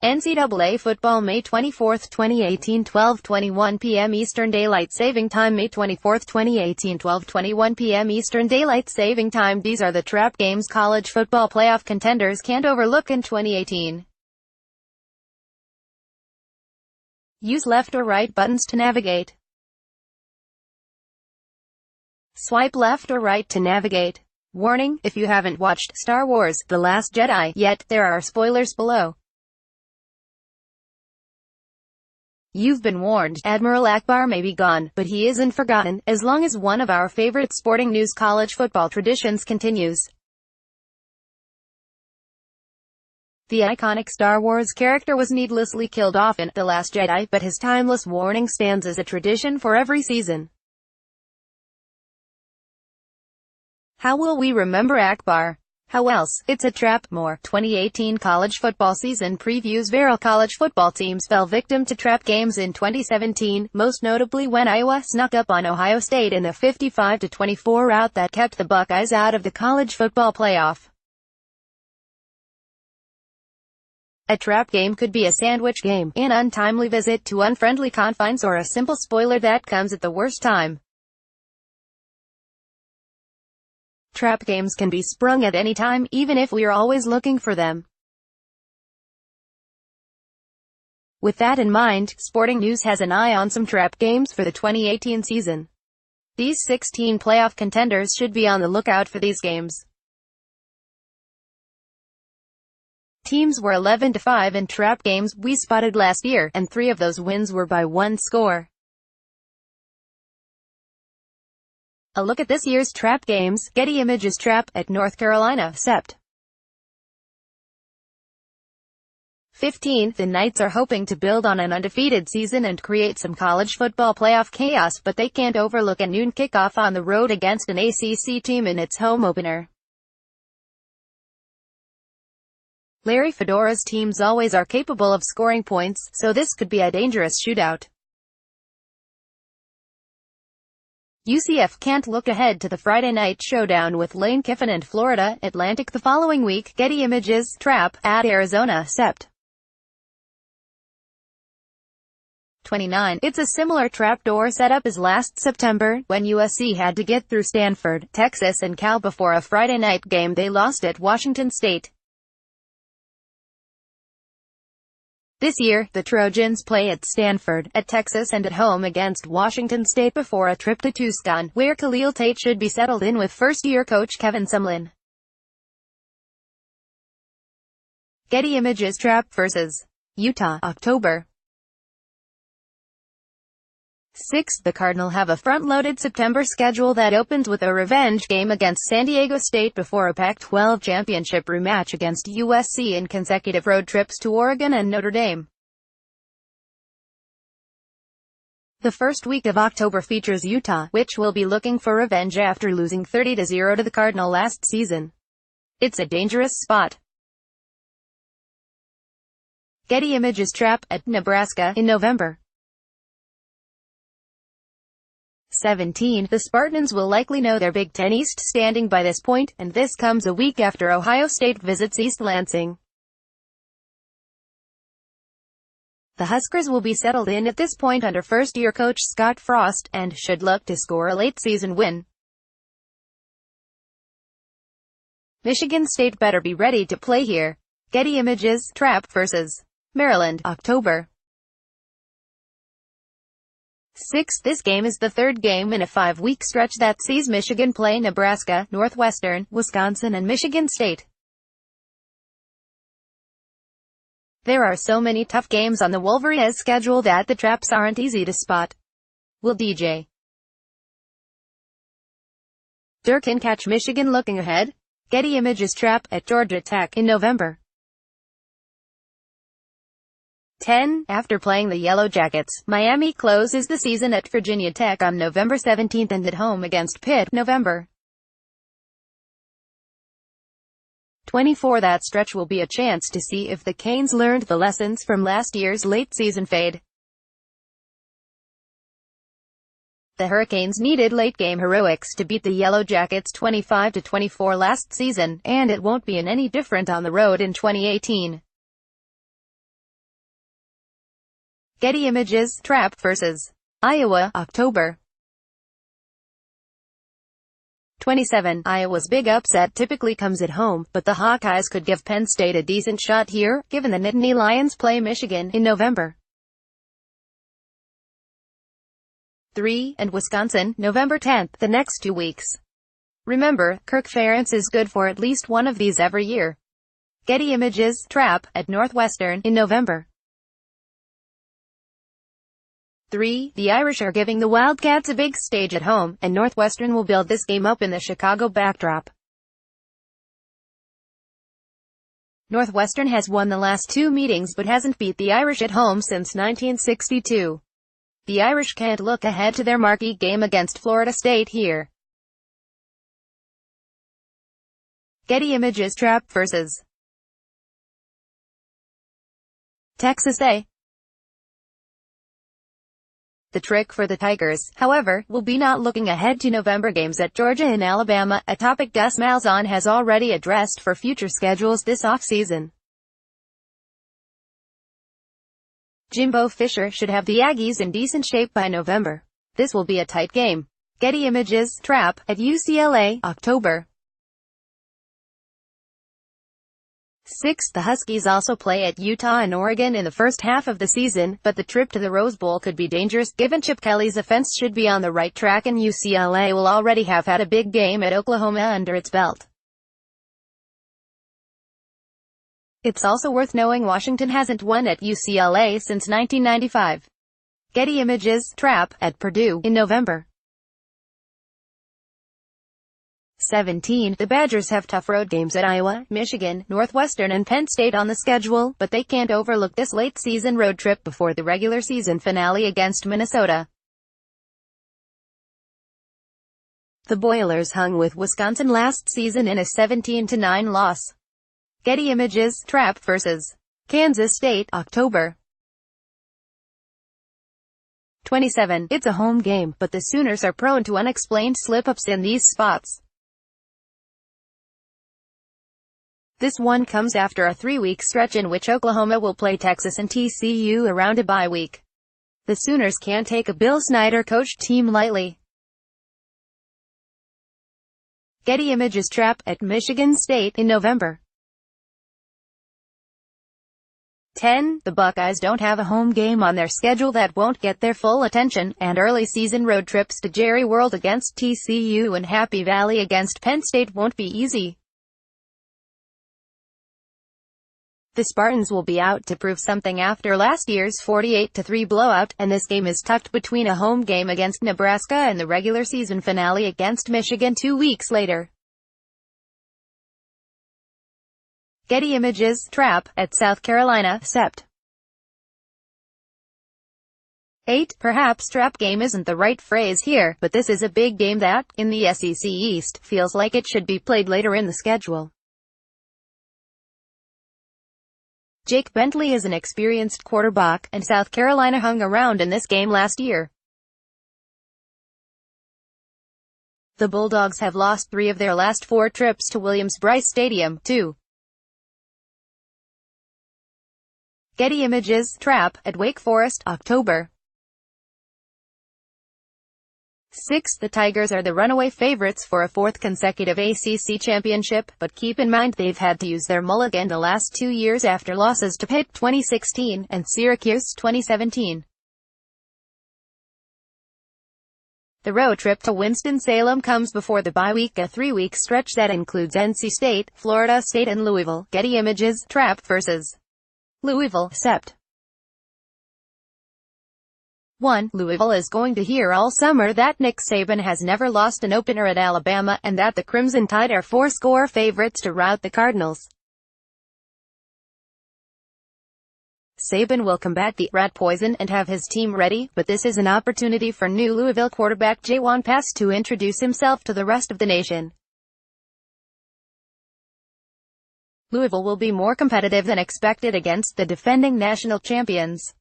NCAA Football May 24, 2018 12:21 p.m. Eastern Daylight Saving Time May 24, 2018 12:21 p.m. Eastern Daylight Saving Time. These are the trap games college football playoff contenders can't overlook in 2018. Use left or right buttons to navigate. Swipe left or right to navigate. Warning, if you haven't watched Star Wars: The Last Jedi yet, there are spoilers below. You've been warned. Admiral Akbar may be gone, but he isn't forgotten, as long as one of our favorite sporting news college football traditions continues. The iconic Star Wars character was needlessly killed off in The Last Jedi, but his timeless warning stands as a tradition for every season. How will we remember Akbar? How else? It's a trap. More 2018 college football season previews. Viral college football teams fell victim to trap games in 2017, most notably when Iowa snuck up on Ohio State in a 55-24 rout that kept the Buckeyes out of the college football playoff. A trap game could be a sandwich game, an untimely visit to unfriendly confines, or a simple spoiler that comes at the worst time. Trap games can be sprung at any time, even if we're always looking for them. With that in mind, Sporting News has an eye on some trap games for the 2018 season. These 16 playoff contenders should be on the lookout for these games. Teams were 11-5 in trap games we spotted last year, and 3 of those wins were by one score. A look at this year's trap games. Getty Images Trap at North Carolina, Sept. 15. The Knights are hoping to build on an undefeated season and create some college football playoff chaos, but they can't overlook a noon kickoff on the road against an ACC team in its home opener. Larry Fedora's teams always are capable of scoring points, so this could be a dangerous shootout. UCF can't look ahead to the Friday night showdown with Lane Kiffin and Florida Atlantic the following week. Getty Images Trap at Arizona, Sept. 29. It's a similar trapdoor setup as last September, when USC had to get through Stanford, Texas and Cal before a Friday night game they lost at Washington State. This year, the Trojans play at Stanford, at Texas and at home against Washington State before a trip to Tucson, where Khalil Tate should be settled in with first-year coach Kevin Sumlin. Getty Images Trap vs. Utah, October 6. The Cardinals have a front-loaded September schedule that opens with a revenge game against San Diego State before a Pac-12 championship rematch against USC and consecutive road trips to Oregon and Notre Dame. The first week of October features Utah, which will be looking for revenge after losing 30-0 to the Cardinals last season. It's a dangerous spot. Getty Images Trap at Nebraska in November 17. The Spartans will likely know their Big Ten East standing by this point, and this comes a week after Ohio State visits East Lansing. The Huskers will be settled in at this point under first-year coach Scott Frost, and should look to score a late-season win. Michigan State better be ready to play here. Getty Images Trap vs. Maryland, October 6. This game is the third game in a 5-week stretch that sees Michigan play Nebraska, Northwestern, Wisconsin and Michigan State. There are so many tough games on the Wolverines' schedule that the traps aren't easy to spot. Will DJ Durkin catch Michigan looking ahead? Getty Images Trap at Georgia Tech in November 10. After playing the Yellow Jackets, Miami closes the season at Virginia Tech on November 17 and at home against Pitt, November 24. That stretch will be a chance to see if the Canes learned the lessons from last year's late-season fade. The Hurricanes needed late-game heroics to beat the Yellow Jackets 25-24 last season, and it won't be any different on the road in 2018. Getty Images, Trap vs. Iowa, October 27. Iowa's big upset typically comes at home, but the Hawkeyes could give Penn State a decent shot here, given the Nittany Lions play Michigan in November. 3. And Wisconsin, November 10th, the next 2 weeks. Remember, Kirk Ferentz is good for at least one of these every year. Getty Images, Trap, at Northwestern, in November. 3. The Irish are giving the Wildcats a big stage at home, and Northwestern will build this game up in the Chicago backdrop. Northwestern has won the last 2 meetings but hasn't beat the Irish at home since 1962. The Irish can't look ahead to their marquee game against Florida State here. Getty Images, Trap vs. Texas A. The trick for the Tigers, however, will be not looking ahead to November games at Georgia and Alabama, a topic Gus Malzahn has already addressed for future schedules this offseason. Jimbo Fisher should have the Aggies in decent shape by November. This will be a tight game. Getty Images, Trap, at UCLA, October 6. The Huskies also play at Utah and Oregon in the first half of the season, but the trip to the Rose Bowl could be dangerous, given Chip Kelly's offense should be on the right track and UCLA will already have had a big game at Oklahoma under its belt. It's also worth knowing Washington hasn't won at UCLA since 1995. Getty Images, Trap, at Purdue, in November 17. The Badgers have tough road games at Iowa, Michigan, Northwestern and Penn State on the schedule, but they can't overlook this late-season road trip before the regular season finale against Minnesota. The Boilers hung with Wisconsin last season in a 17-9 loss. Getty Images, Trap vs. Kansas State, October 27. It's a home game, but the Sooners are prone to unexplained slip-ups in these spots. This one comes after a 3-week stretch in which Oklahoma will play Texas and TCU around a bye week. The Sooners can't take a Bill Snyder-coached team lightly. Getty Images, Trap, at Michigan State, in November 10. The Buckeyes don't have a home game on their schedule that won't get their full attention, and early season road trips to Jerry World against TCU and Happy Valley against Penn State won't be easy. The Spartans will be out to prove something after last year's 48-3 blowout, and this game is tucked between a home game against Nebraska and the regular season finale against Michigan 2 weeks later. Getty Images, Trap, at South Carolina, Sept. 8. Perhaps trap game isn't the right phrase here, but this is a big game that, in the SEC East, feels like it should be played later in the schedule. Jake Bentley is an experienced quarterback, and South Carolina hung around in this game last year. The Bulldogs have lost 3 of their last 4 trips to Williams-Brice Stadium, too. Getty Images, Trap, at Wake Forest, October 6. The Tigers are the runaway favorites for a 4th consecutive ACC championship, but keep in mind they've had to use their mulligan the last 2 years after losses to Pitt 2016 and Syracuse 2017. The road trip to Winston-Salem comes before the bye week, a 3-week stretch that includes NC State, Florida State and Louisville. Getty Images, Trap vs. Louisville, Sept. 1. Louisville is going to hear all summer that Nick Saban has never lost an opener at Alabama, and that the Crimson Tide are 4-score favorites to rout the Cardinals. Saban will combat the rat poison and have his team ready, but this is an opportunity for new Louisville quarterback Ja'Juan Pass to introduce himself to the rest of the nation. Louisville will be more competitive than expected against the defending national champions.